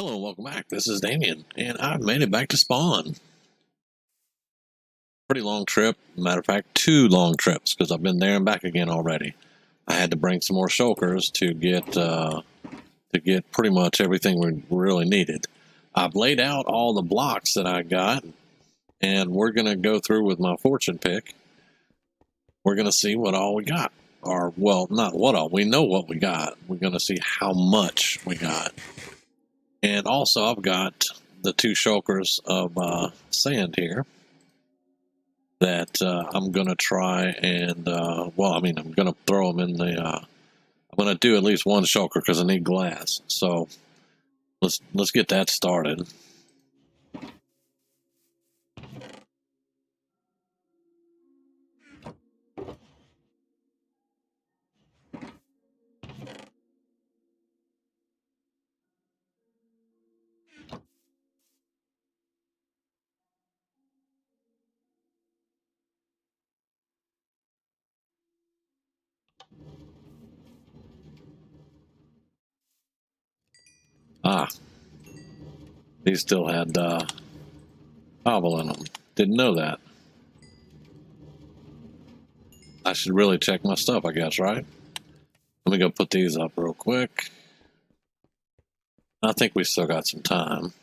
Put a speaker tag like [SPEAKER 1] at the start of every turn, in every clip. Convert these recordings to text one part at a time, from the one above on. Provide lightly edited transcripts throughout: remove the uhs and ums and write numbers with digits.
[SPEAKER 1] Hello and welcome back. This is Damian, and I've made it back to spawn. Pretty long trip. Matter of fact, 2 long trips because I've been there and back again already. I had to bring some more shulkers to get pretty much everything we really needed. I've laid out all the blocks that I got, and we're gonna go through with my fortune pick. We're gonna see what all we got, or well, not what all. We know what we got. We're gonna see how much we got. And also, I've got the 2 shulkers of sand here that I'm going to try and, I'm going to throw them in the, I'm going to do at least 1 shulker because I need glass. So let's get that started. Ah, these still had cobble in them. Didn't know that. I should really check my stuff, I guess, right? Let me go put these up real quick. I think we still got some time.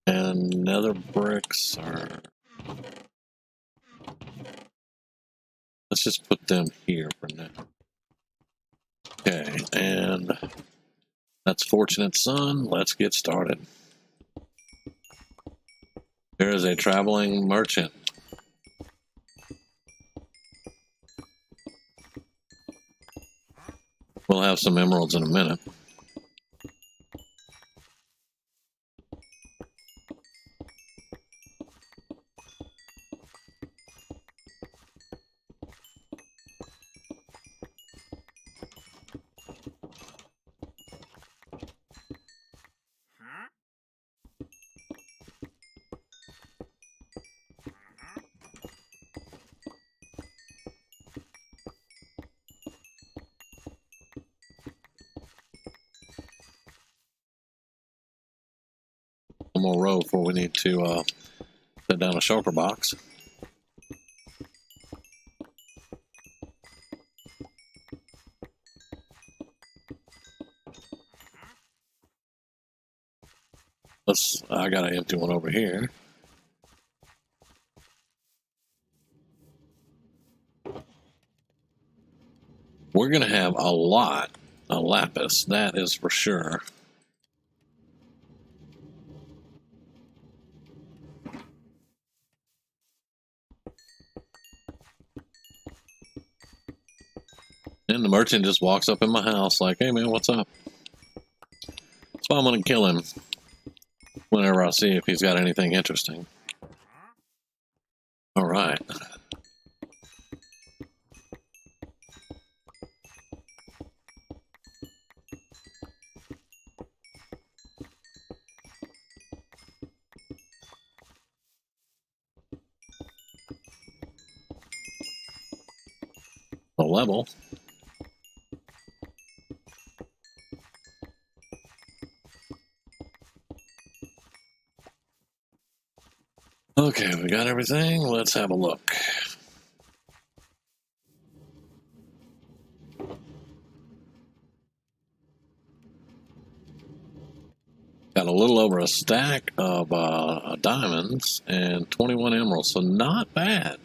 [SPEAKER 1] And nether bricks are... Let's just put them here for now. Okay, and that's Fortunate Son. Let's get started. There is a traveling merchant. We'll have some emeralds in a minute. One more row before we need to put down a shulker box. I got an empty one over here. We're going to have a lot of lapis, that is for sure. And the merchant just walks up in my house like, hey man, what's up? So I'm going to kill him whenever I see if he's got anything interesting. All right. A level. Okay, we got everything. Let's have a look. Got a little over a stack of diamonds and 21 emeralds, so not bad.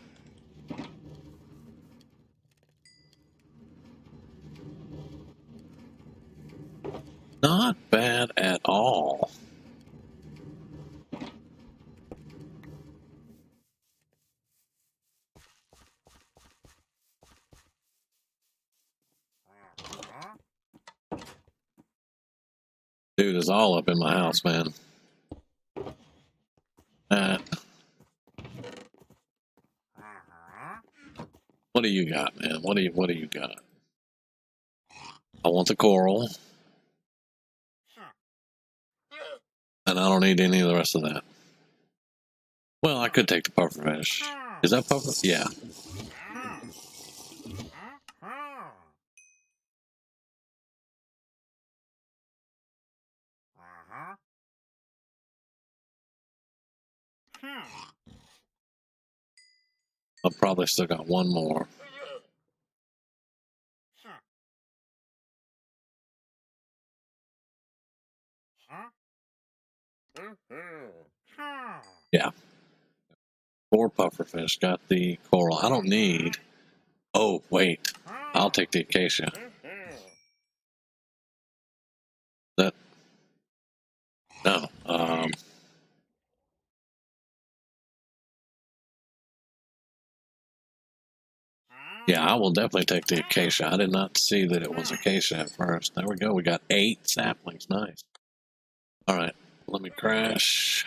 [SPEAKER 1] Not bad at all. Dude is all up in my house, man. What do you got, man? What do you got? I want the coral. And I don't need any of the rest of that. Well, I could take the pufferfish. Is that puffer? Yeah. I've probably still got one more. Yeah. 4 pufferfish. Got the coral. I don't need. Oh, wait. I'll take the acacia. That. No. Yeah, I will definitely take the acacia. I did not see that it was acacia at first. There we go. We got 8 saplings. Nice. All right. Let me crash.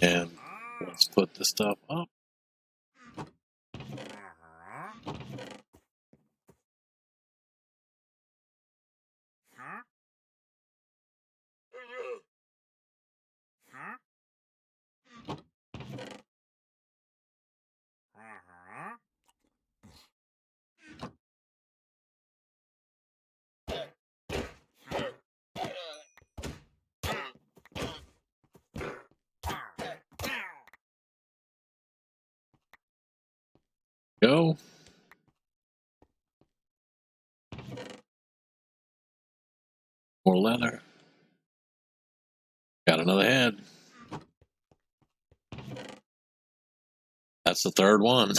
[SPEAKER 1] And let's put this stuff up. Go. More leather. Got another head. That's the third one.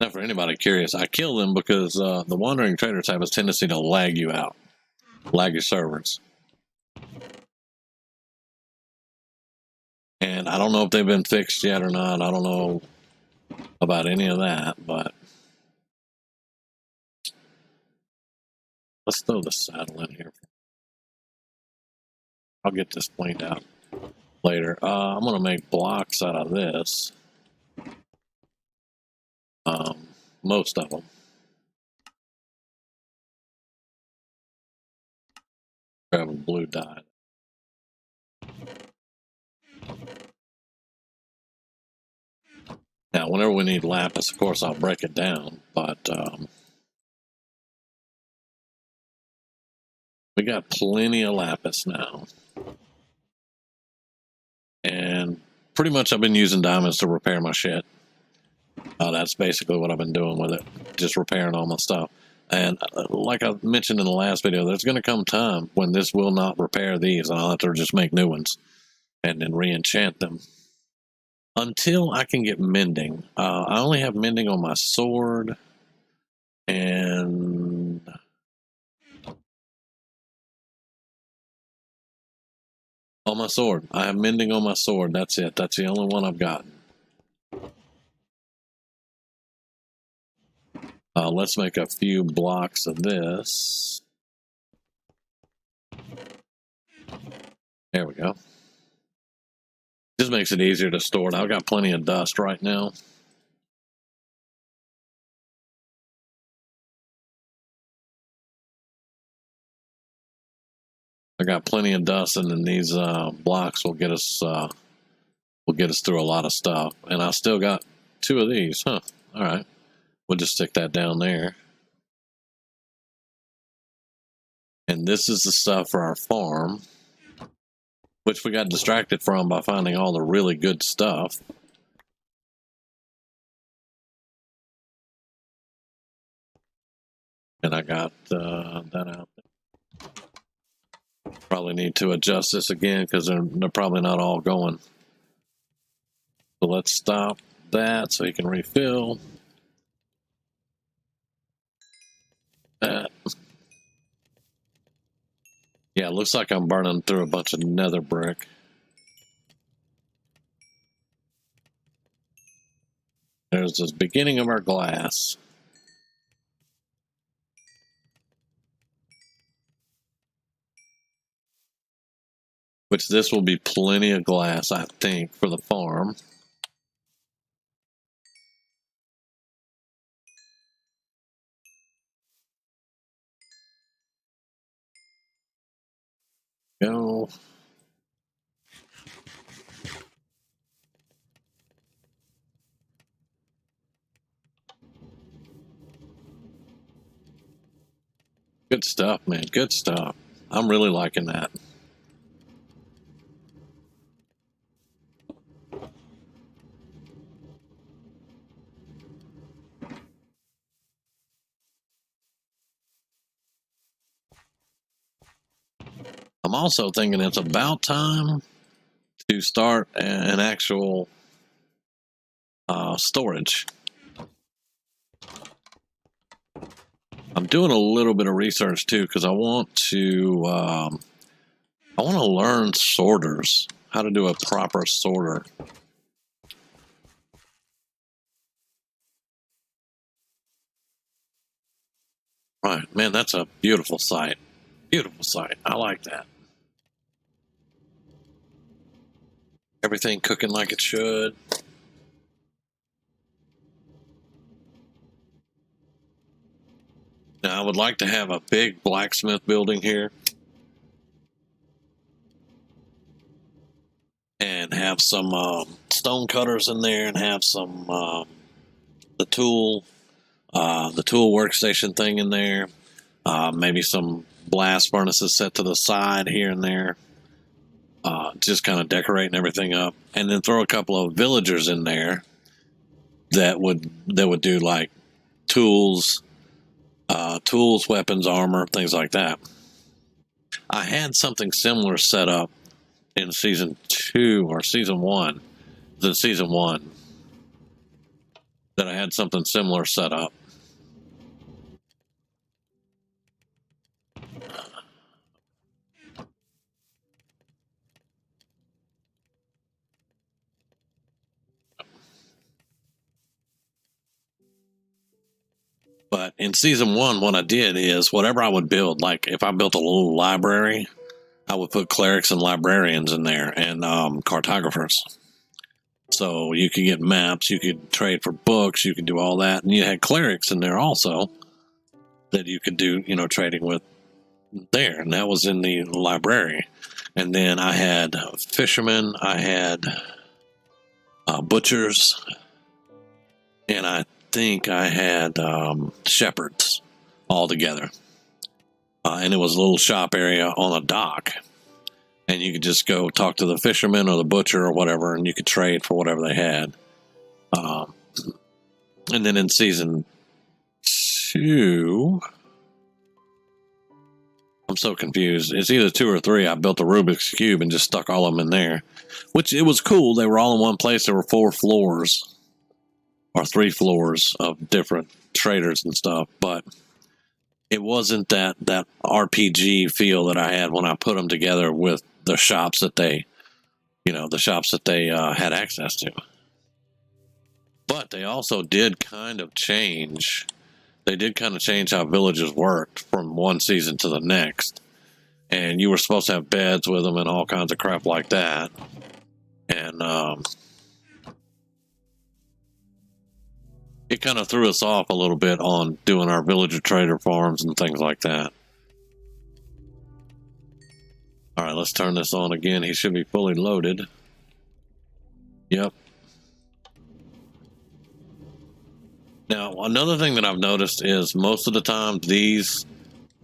[SPEAKER 1] Now, for anybody curious, I kill them because the wandering traders have a tendency to lag you out, lag your servers. And I don't know if they've been fixed yet or not. I don't know about any of that, but let's throw the saddle in here. I'll get this cleaned out later. I'm going to make blocks out of this. Most of them. Grab a blue dye. Now, whenever we need lapis, of course, I'll break it down, but we got plenty of lapis now. And pretty much I've been using diamonds to repair my shit. That's basically what I've been doing with it, just repairing all my stuff. And like I mentioned in the last video, there's going to come time when this will not repair these, and I'll have to just make new ones and then re-enchant them. Until I can get mending. I only have mending on my sword and on my sword. I have mending on my sword. That's it. That's the only one I've gotten. Let's make a few blocks of this. There we go. Just makes it easier to store it. I've got plenty of dust right now. I got plenty of dust, and then these blocks will get us through a lot of stuff. And I still got 2 of these. Huh. All right. We'll just stick that down there. And this is the stuff for our farm, which we got distracted from by finding all the really good stuff. And I got that out there. Probably need to adjust this again because they're probably not all going. So let's stop that so you can refill that. Yeah, it looks like I'm burning through a bunch of nether brick. There's the beginning of our glass. Which this will be plenty of glass, I think, for the farm. Go. Good stuff, man. Good stuff. I'm really liking that. I'm also thinking it's about time to start an actual storage. I'm doing a little bit of research too because I want to learn sorters, how to do a proper sorter. Right, man, that's a beautiful sight. Beautiful sight. I like that. Everything cooking like it should. Now, I would like to have a big blacksmith building here and have some stone cutters in there and have some the tool workstation thing in there. Maybe some blast furnaces set to the side here and there. Just kind of decorating everything up, and then throw a couple of villagers in there that would do like tools, weapons, armor, things like that. I had something similar set up in season 2 or season 1. The season 1 that I had something similar set up. But in season 1, what I did is whatever I would build, like if I built a little library, I would put clerics and librarians in there and cartographers. So you could get maps, you could trade for books, you could do all that. And you had clerics in there also that you could do, trading with there. And that was in the library. And then I had fishermen, I had butchers, and I think I had shepherds all together. And it was a little shop area on a dock. And you could just go talk to the fisherman or the butcher or whatever, and you could trade for whatever they had. And then in season 2, I'm so confused. It's either 2 or 3. I built a Rubik's Cube and just stuck all of them in there, which it was cool. They were all in one place. There were 4 floors or 3 floors of different traders and stuff, but it wasn't that RPG feel that I had when I put them together with the shops that they had access to. But they also did kind of change. They did kind of change how villages worked from one season to the next. And you were supposed to have beds with them and all kinds of crap like that. And it kind of threw us off a little bit on doing our villager trader farms and things like that. All right, let's turn this on again. He should be fully loaded. Yep. Now, another thing that I've noticed is most of the time these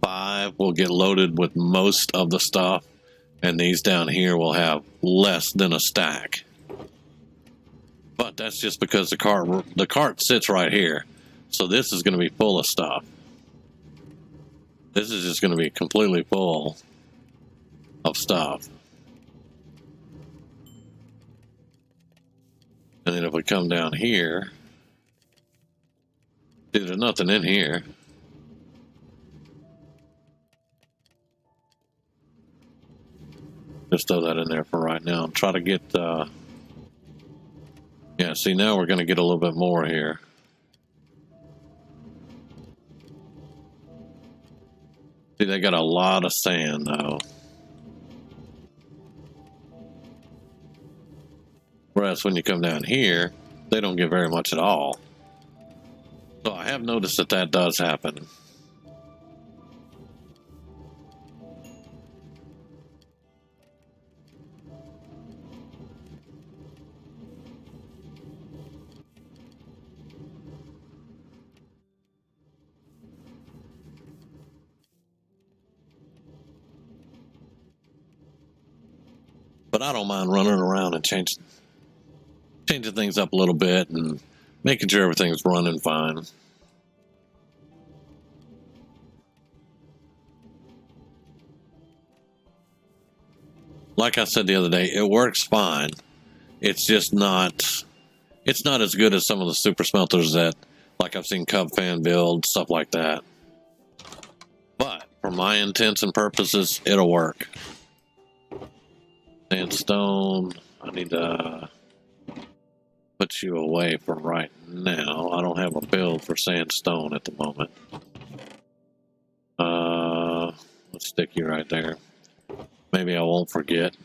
[SPEAKER 1] 5 will get loaded with most of the stuff, and these down here will have less than a stack. But that's just because the cart sits right here. So this is going to be full of stuff. This is just going to be completely full of stuff. And then if we come down here, dude, there's nothing in here. Just throw that in there for right now. Try to get, yeah, see, now we're going to get a little bit more here. See, they got a lot of sand, though. Whereas when you come down here, they don't get very much at all. So I have noticed that does happen. But I don't mind running around and changing things up a little bit and making sure everything's running fine. Like I said the other day, it works fine. It's just not, it's not as good as some of the super smelters that, like I've seen Cub Fan build, stuff like that. But for my intents and purposes, it'll work. Sandstone, I need to put you away for right now. I don't have a build for sandstone at the moment. Let's stick you right there. Maybe I won't forget.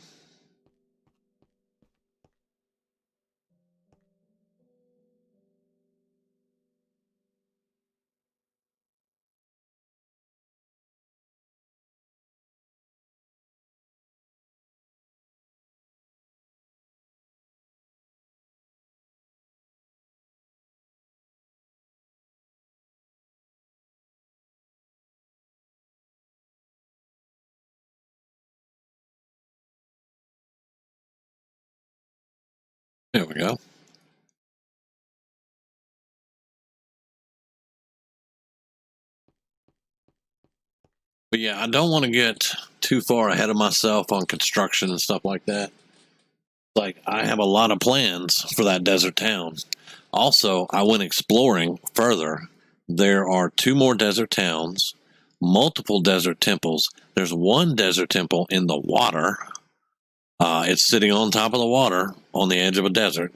[SPEAKER 1] There we go. But yeah, I don't want to get too far ahead of myself on construction and stuff like that. Like, I have a lot of plans for that desert town. Also, I went exploring further. There are 2 more desert towns, multiple desert temples. There's one desert temple in the water. It's sitting on top of the water on the edge of a desert.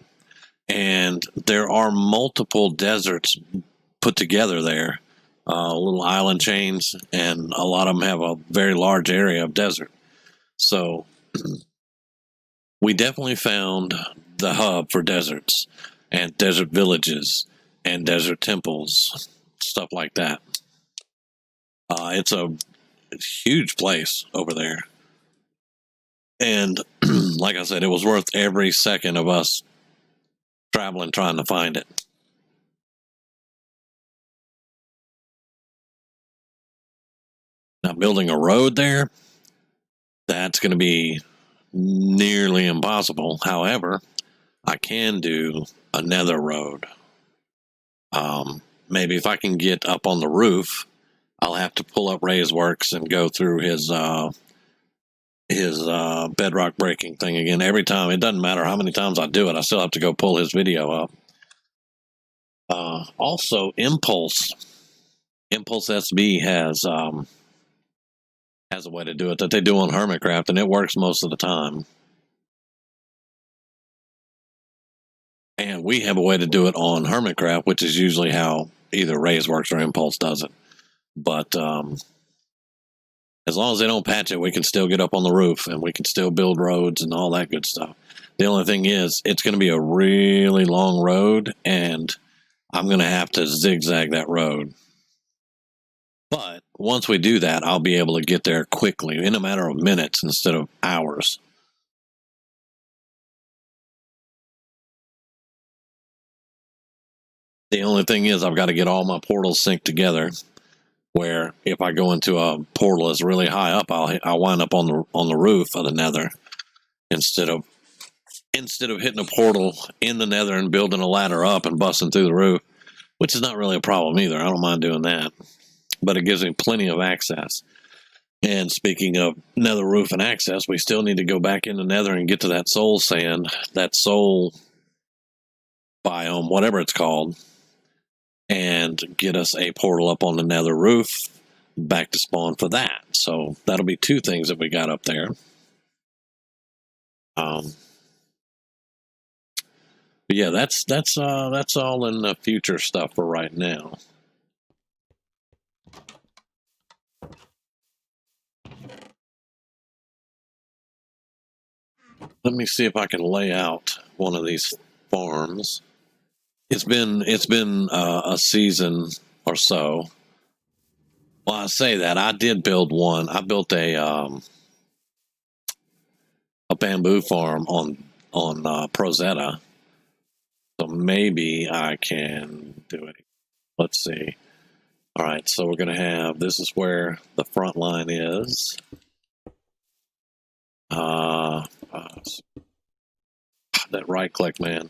[SPEAKER 1] And there are multiple deserts put together there, little island chains, and a lot of them have a very large area of desert. So we definitely found the hub for deserts and desert villages and desert temples, stuff like that. It's a huge place over there. And like I said, it was worth every second of us traveling trying to find it. Now, building a road there, that's going to be nearly impossible. However, I can do a nether road. Maybe if I can get up on the roof, I'll have to pull up Ray's works and go through his bedrock breaking thing again. Every time, it doesn't matter how many times I do it, I still have to go pull his video up. Also, Impulse SB has a way to do it that they do on Hermitcraft, and it works most of the time. And we have a way to do it on Hermitcraft, which is usually how either Ray's works or Impulse does it. But as long as they don't patch it, we can still get up on the roof and we can still build roads and all that good stuff. The only thing is, it's going to be a really long road, and I'm going to have to zigzag that road. But once we do that, I'll be able to get there quickly in a matter of minutes instead of hours. The only thing is, I've got to get all my portals synced together, where if I go into a portal that's really high up, I'll wind up on the roof of the nether instead of hitting a portal in the nether and building a ladder up and busting through the roof, which is not really a problem either. I don't mind doing that, but it gives me plenty of access. And speaking of nether roof and access, we still need to go back in the nether and get to that soul sand, that soul biome, whatever it's called, and get us a portal up on the nether roof back to spawn for that. So that'll be 2 things that we got up there. But yeah, that's all in the future stuff for right now. Let me see if I can lay out one of these farms. It's been a season or so. Well, I say that I did build one. I built a bamboo farm on Prozetta, so maybe I can do it. Let's see. All right, so we're gonna have, this is where the front line is. That right click, man.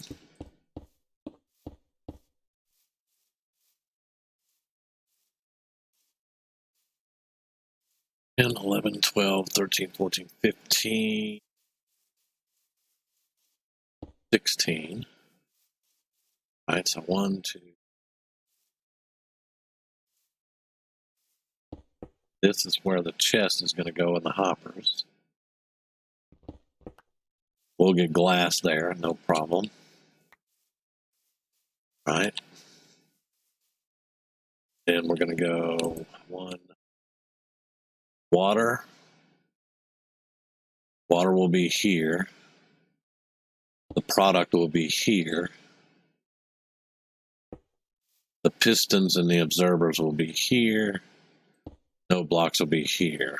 [SPEAKER 1] 10, 11, 12, 13, 14, 15, 16. All right, so 1, 2. This is where the chest is going to go in the hoppers. We'll get glass there, no problem. All right. Then we're going to go 1. Water. Water will be here. The product will be here. The pistons and the observers will be here. No blocks will be here.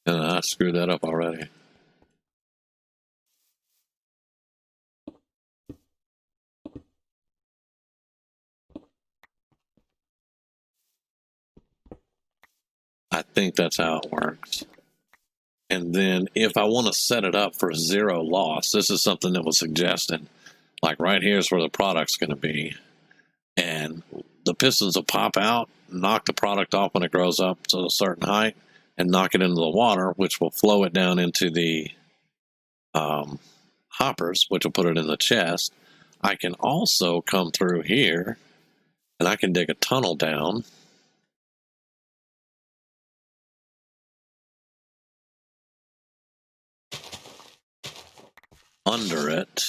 [SPEAKER 1] And I screwed that up already. I think that's how it works. And then if I want to set it up for 0 loss, this is something that was suggested. Like right here is where the product's going to be. And the pistons will pop out, knock the product off when it grows up to a certain height, and knock it into the water, which will flow it down into the hoppers, which will put it in the chest. I can also come through here, and I can dig a tunnel down. Under it.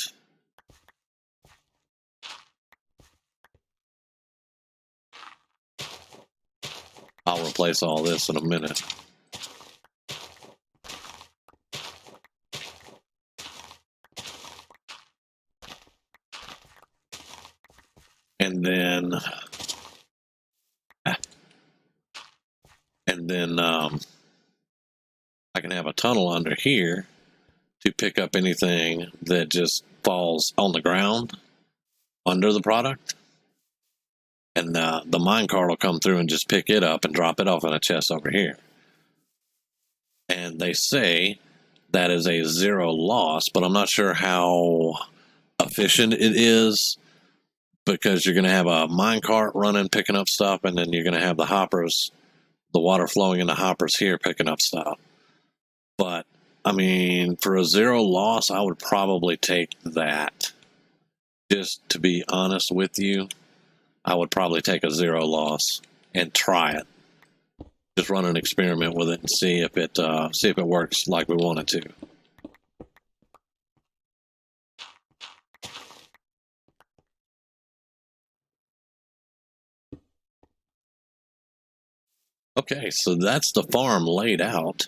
[SPEAKER 1] I'll replace all this in a minute. And then I can have a tunnel under here to pick up anything that just falls on the ground under the product. And the minecart will come through and just pick it up and drop it off in a chest over here. And they say that is a 0 loss, but I'm not sure how efficient it is, because you're going to have a minecart running, picking up stuff, and then you're going to have the hoppers, the water flowing in the hoppers here, picking up stuff. But, I mean, for a 0 loss, I would probably take that. Just to be honest with you, I would probably take a 0 loss and try it. Just run an experiment with it and see if it works like we want it to. Okay, so that's the farm laid out.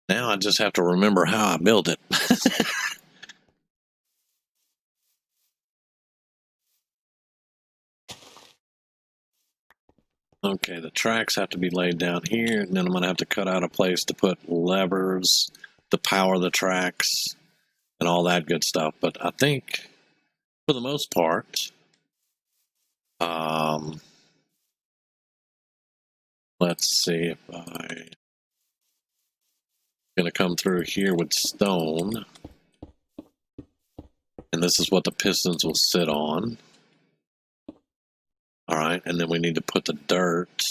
[SPEAKER 1] Now I just have to remember how I built it. Okay, the tracks have to be laid down here, and then I'm going to have to cut out a place to put levers to power the tracks and all that good stuff. But I think, for the most part, let's see if I'm going to come through here with stone. And this is what the pistons will sit on. All right, and then we need to put the dirt.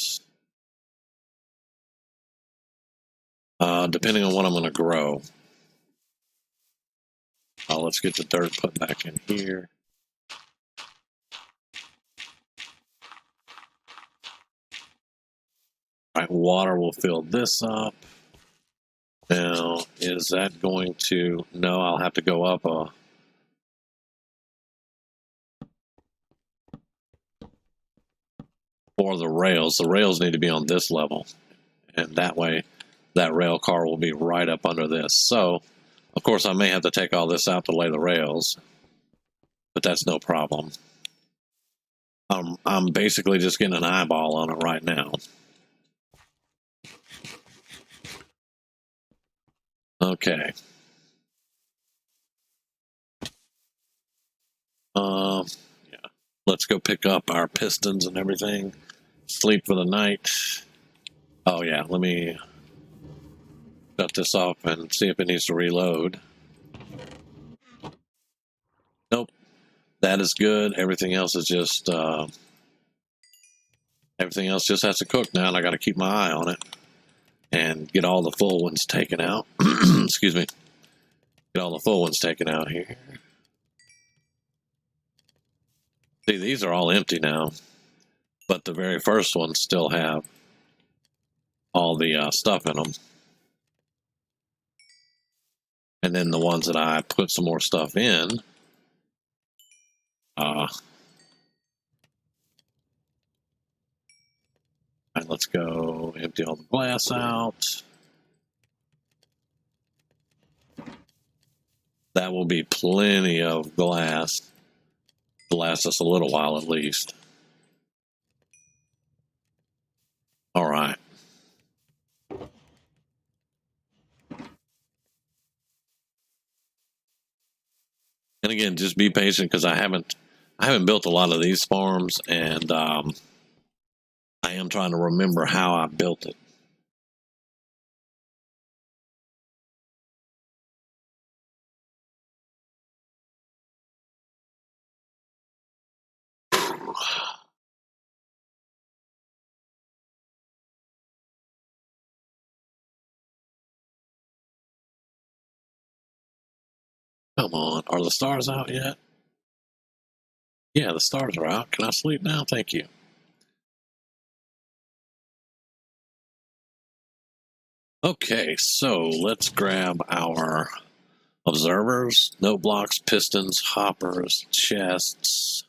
[SPEAKER 1] Depending on what I'm going to grow. Let's get the dirt put back in here. All right, water will fill this up. Now, is that going to... No, I'll have to go up for the rails. The rails need to be on this level. And that way, that rail car will be right up under this. So, of course, I may have to take all this out to lay the rails. But that's no problem. I'm basically just getting an eyeball on it right now. Okay. Yeah. Let's go pick up our pistons and everything. Sleep for the night. Oh yeah, let me shut this off and see if it needs to reload. Nope. That is good. Everything else is just everything else just has to cook now, and I got to keep my eye on it and get all the full ones taken out. Excuse me. Get all the full ones taken out here. See, these are all empty now, but the very first ones still have all the stuff in them. And then the ones that I put some more stuff in, all right, let's go empty all the glass out. That will be plenty of glass to last us a little while at least. All right. And again, just be patient because I haven't built a lot of these farms, and I am trying to remember how I built it. Come on, are the stars out yet? Yeah, the stars are out. Can I sleep now? Thank you. Okay, so let's grab our observers, note blocks, pistons, hoppers, chests.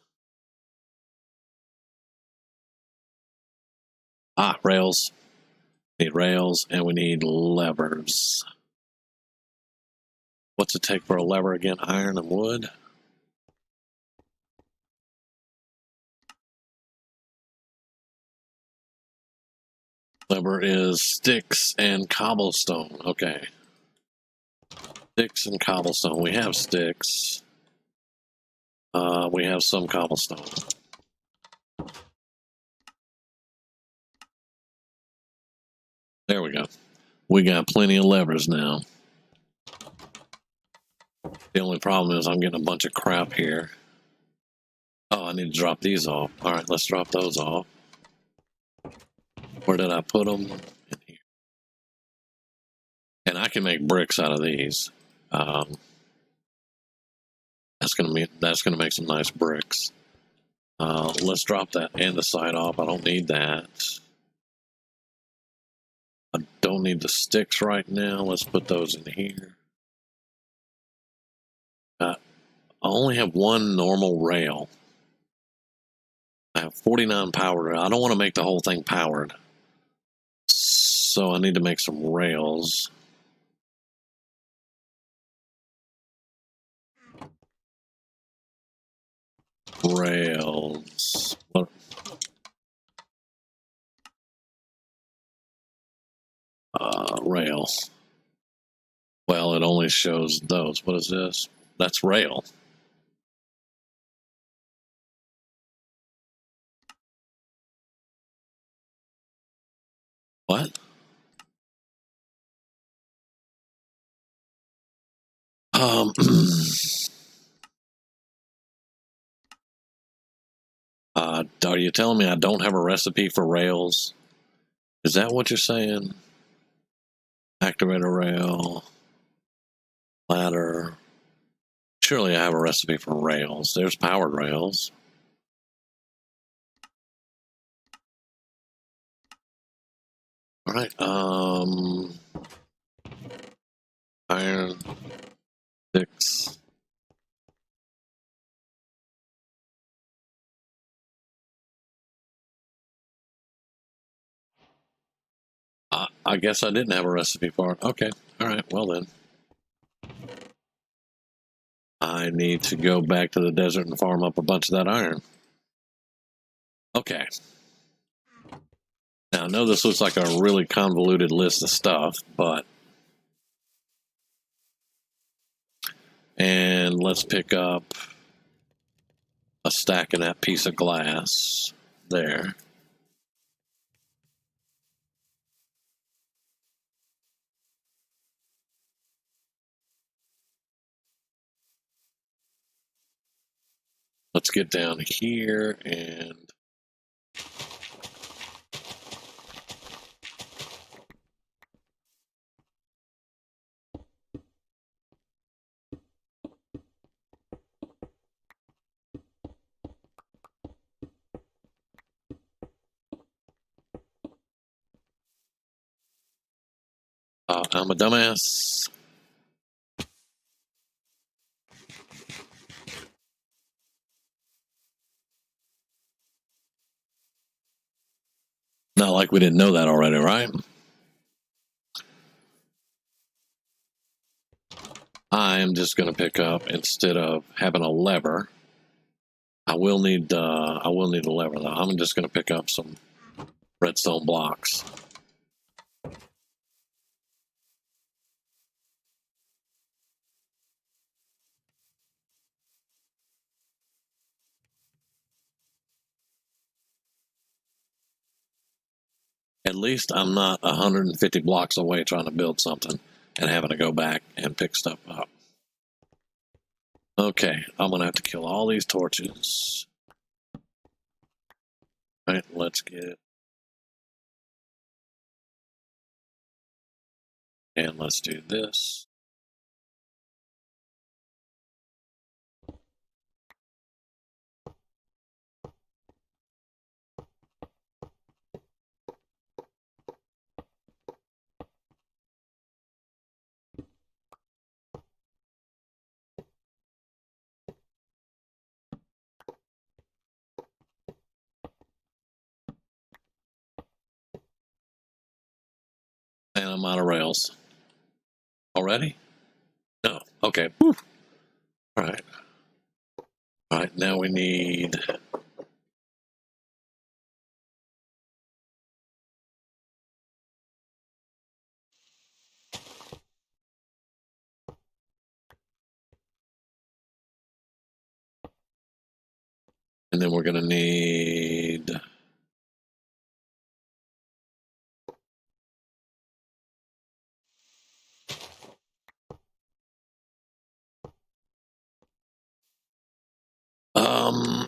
[SPEAKER 1] Rails. Need rails, and we need levers. What's it take for a lever again? Iron and wood? Lever is sticks and cobblestone. Okay. Sticks and cobblestone. We have sticks. We have some cobblestone. There we go. We got plenty of levers now. The only problem is I'm getting a bunch of crap here. Oh, I need to drop these off. All right, let's drop those off. Where did I put them? In here. And I can make bricks out of these. That's gonna make some nice bricks. Let's drop that andesite off. I don't need that. I don't need the sticks right now. Let's put those in here. I only have one normal rail. I have 49 powered. I don't want to make the whole thing powered. So I need to make some rails. Rails. What? Rail. Well, it only shows those. What is this? That's rail. What? Are you telling me I don't have a recipe for rails? Is that what you're saying? Activator rail, ladder. Surely I have a recipe for rails. There's powered rails. All right. Iron, sticks. I guess I didn't have a recipe for it. Okay. All right. Well then. I need to go back to the desert and farm up a bunch of that iron. Okay. Now, I know this looks like a really convoluted list of stuff, but And let's pick up a stack of that piece of glass there. Let's get down here and I'm a dumbass. Not like we didn't know that already, right? I am just going to pick up, instead of having a lever, I will need a lever though. I'm just going to pick up some redstone blocks. At least I'm not 150 blocks away trying to build something and having to go back and pick stuff up. Okay, I'm going to have to kill all these torches. All right, let's get... And let's do this. And I'm out of rails. Already? No. Okay. Whew. All right. All right, now we need... And then we're going to need...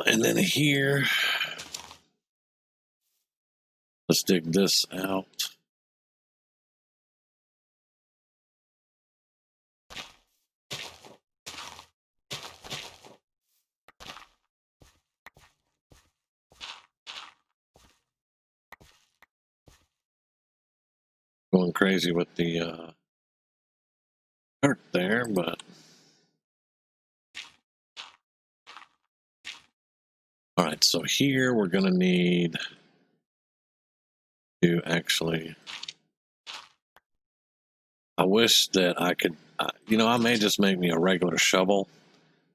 [SPEAKER 1] And then here... Let's dig this out. Going crazy with the dirt there, but... All right, so here we're going to need to actually... I wish that I could... I may just make me a regular shovel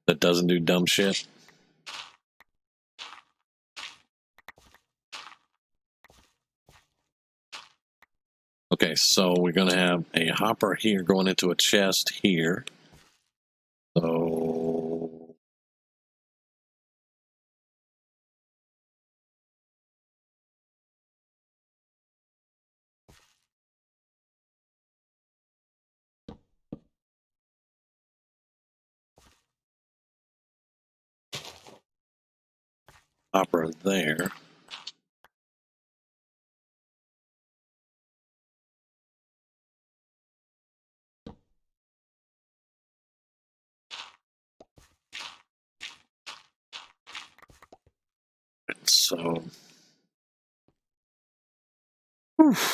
[SPEAKER 1] that doesn't do dumb shit. Okay, so we're going to have a hopper here going into a chest here. So... Hopper there. So...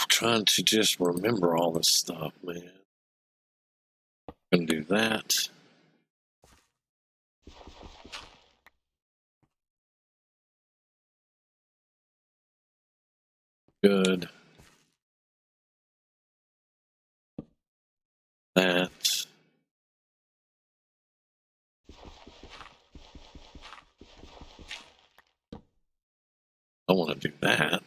[SPEAKER 1] trying to just remember all this stuff, man. Gonna do that. Good. That. I want to do that.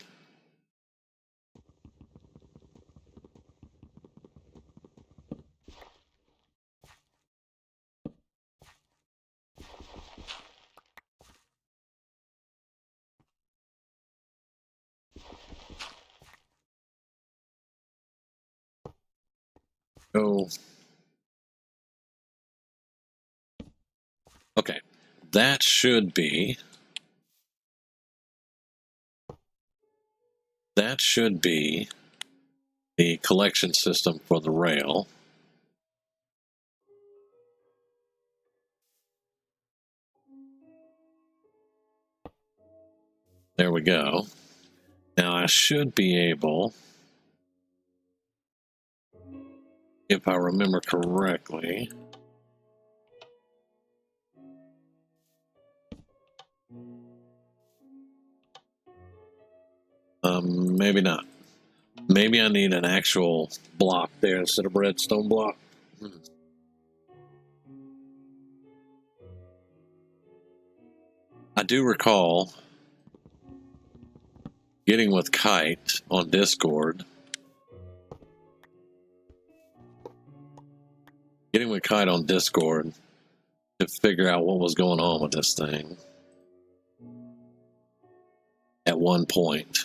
[SPEAKER 1] go. Okay, that should be the collection system for the rail. There we go. Now I should be able, if I remember correctly, maybe not. Maybe I need an actual block there instead of redstone block. I do recall getting with Kite on Discord. To figure out what was going on with this thing at one point.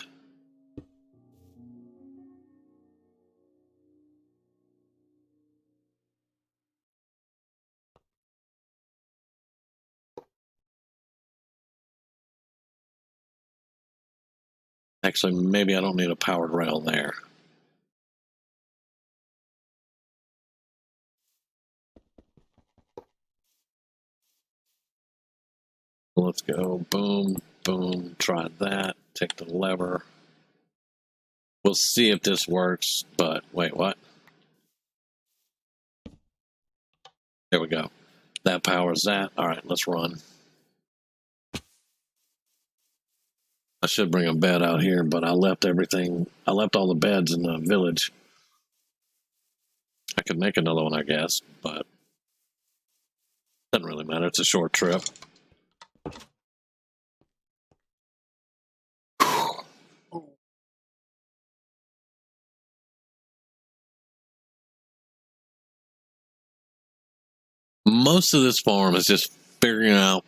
[SPEAKER 1] Actually, maybe I don't need a powered rail there. Let's go. Boom, boom. Try that. Take the lever. We'll see if this works, but wait, what? There we go. That powers that. All right, let's run. I should bring a bed out here, but I left everything. I left all the beds in the village. I could make another one, I guess, but doesn't really matter. It's a short trip. Most of this farm is just figuring out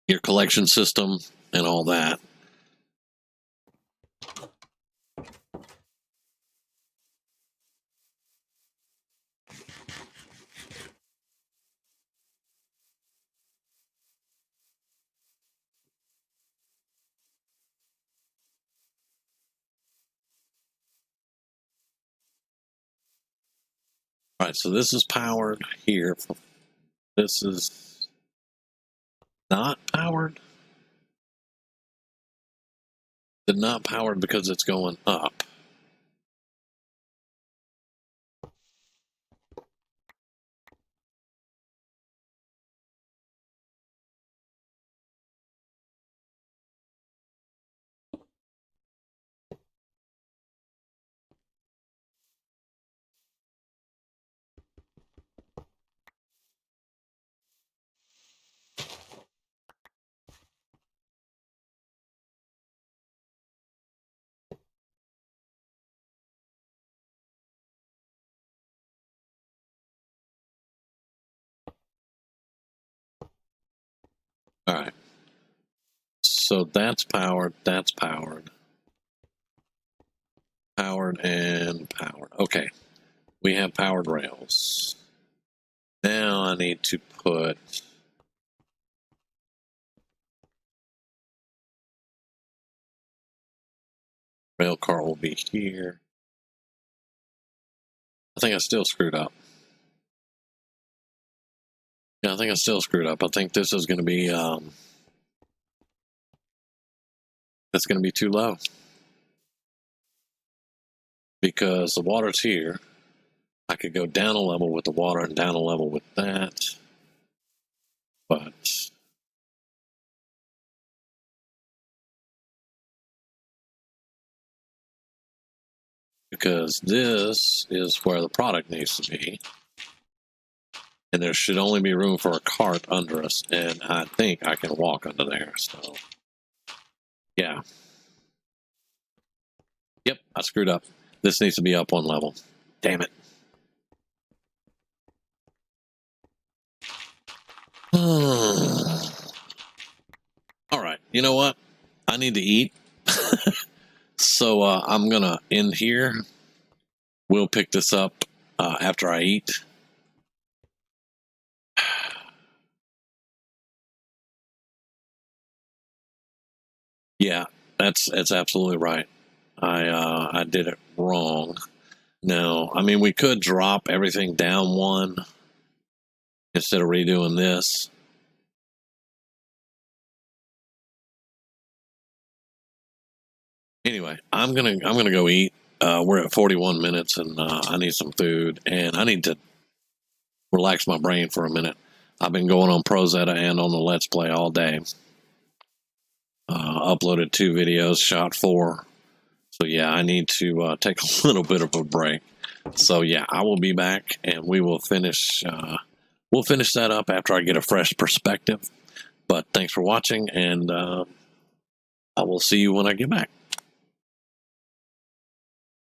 [SPEAKER 1] your collection system and all that. All right, so this is powered here. This is not powered. It's not powered because it's going up. All right. So that's powered. That's powered. Powered and powered. Okay. We have powered rails. Now I need to put rail car will be here. I think I still screwed up. Yeah, I think I still screwed up. I think this is going to be that's going to be too low because the water's here. I could go down a level with the water and down a level with that, but because this is where the product needs to be, and there should only be room for a cart under us, and I think I can walk under there. So, yeah. Yep, I screwed up. This needs to be up one level. Damn it. All right, you know what? I need to eat. So I'm going to end here. We'll pick this up after I eat. Yeah, that's absolutely right. I did it wrong. Now, I mean, we could drop everything down one instead of redoing this. Anyway, I'm gonna go eat. We're at 41 minutes, and I need some food, and I need to relax my brain for a minute. I've been going on Prozetta and on the Let's Play all day. Uploaded 2 videos, shot 4. So yeah, I need to take a little bit of a break. So yeah, I will be back, and we will finish. We'll finish that up after I get a fresh perspective. But thanks for watching, and I will see you when I get back.